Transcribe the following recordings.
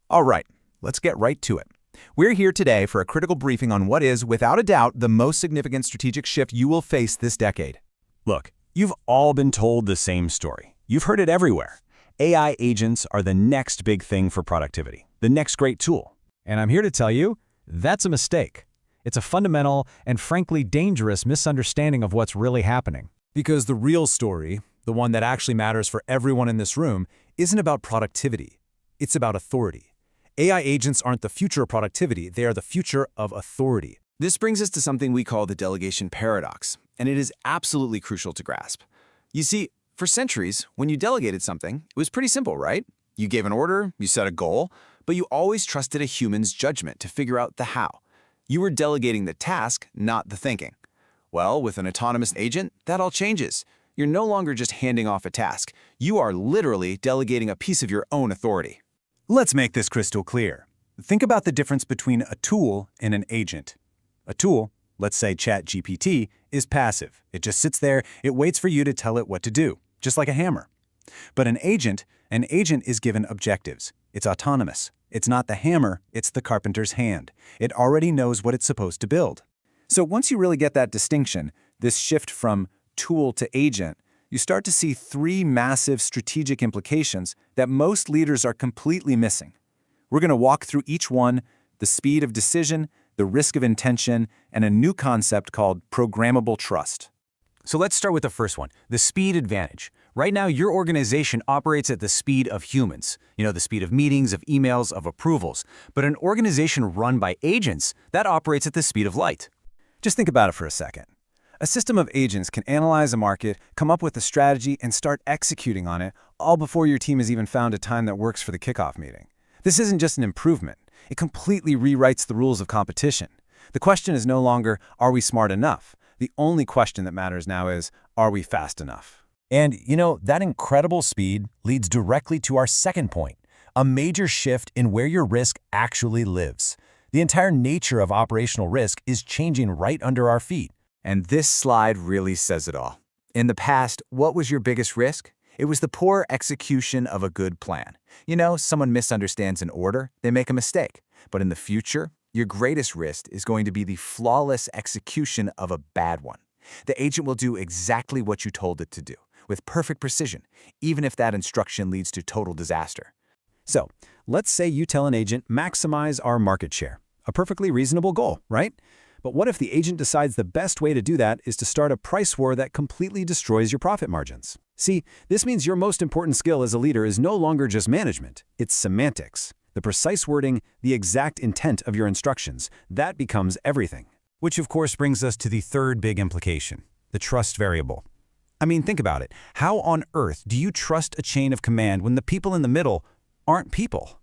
All right, let's get right to it. We're here today for a critical briefing on what is, without a doubt, the most significant strategic shift you will face this decade. Look, you've all been told the same story. You've heard it everywhere. AI agents are the next big thing for productivity, the next great tool. And I'm here to tell you, that's a mistake. It's a fundamental and frankly dangerous misunderstanding of what's really happening. Because the real story, the one that actually matters for everyone in this room, isn't about productivity. It's about authority. AI agents aren't the future of productivity, they are the future of authority. This brings us to something we call the Delegation Paradox, and it is absolutely crucial to grasp. You see, for centuries, when you delegated something, it was pretty simple, right? You gave an order, you set a goal, but you always trusted a human's judgment to figure out the how. You were delegating the task, not the thinking. Well, with an autonomous agent, that all changes. You're no longer just handing off a task. You are literally delegating a piece of your own authority. Let's make this crystal clear. Think about the difference between a tool and an agent. A tool, let's say ChatGPT, is passive. It just sits there, it waits for you to tell it what to do, just like a hammer. But an agent is given objectives. It's autonomous. It's not the hammer, it's the carpenter's hand. It already knows what it's supposed to build. So once you really get that distinction, this shift from tool to agent, you start to see three massive strategic implications that most leaders are completely missing. We're going to walk through each one: the speed of decision, the risk of intention, and a new concept called programmable trust. So let's start with the first one, the speed advantage. Right now, your organization operates at the speed of humans. The speed of meetings, of emails, of approvals. But an organization run by agents, that operates at the speed of light. Just think about it for a second. A system of agents can analyze a market, come up with a strategy, and start executing on it, all before your team has even found a time that works for the kickoff meeting. This isn't just an improvement. It completely rewrites the rules of competition. The question is no longer, are we smart enough? The only question that matters now is, are we fast enough? And, that incredible speed leads directly to our second point, a major shift in where your risk actually lives. The entire nature of operational risk is changing right under our feet. And this slide really says it all. In the past, what was your biggest risk? It was the poor execution of a good plan. Someone misunderstands an order, they make a mistake. But in the future, your greatest risk is going to be the flawless execution of a bad one. The agent will do exactly what you told it to do, with perfect precision, even if that instruction leads to total disaster. So, let's say you tell an agent, maximize our market share. A perfectly reasonable goal, right? But what if the agent decides the best way to do that is to start a price war that completely destroys your profit margins? See, this means your most important skill as a leader is no longer just management, it's semantics. The precise wording, the exact intent of your instructions, that becomes everything. Which of course brings us to the third big implication, the trust variable. I mean, think about it. How on earth do you trust a chain of command when the people in the middle aren't people?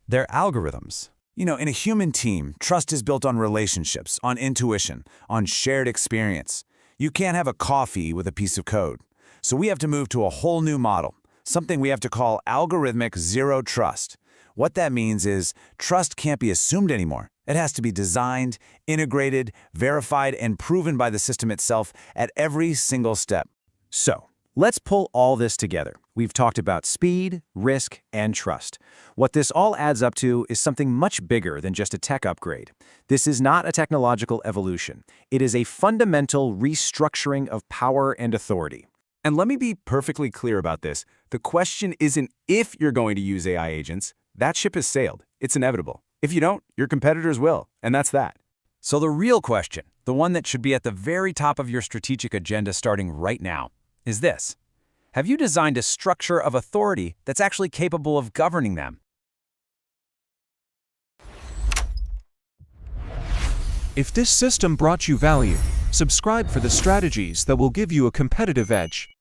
They're algorithms. In a human team, trust is built on relationships, on intuition, on shared experience. You can't have a coffee with a piece of code. So we have to move to a whole new model, something we have to call algorithmic zero trust. What that means is trust can't be assumed anymore. It has to be designed, integrated, verified, and proven by the system itself at every single step. So, let's pull all this together. We've talked about speed, risk, and trust. What this all adds up to is something much bigger than just a tech upgrade. This is not a technological evolution. It is a fundamental restructuring of power and authority. And let me be perfectly clear about this. The question isn't if you're going to use AI agents. That ship has sailed. It's inevitable. If you don't, your competitors will, and that's that. So the real question, the one that should be at the very top of your strategic agenda starting right now, is this. Have you designed a structure of authority that's actually capable of governing them? If this system brought you value, subscribe for the strategies that will give you a competitive edge.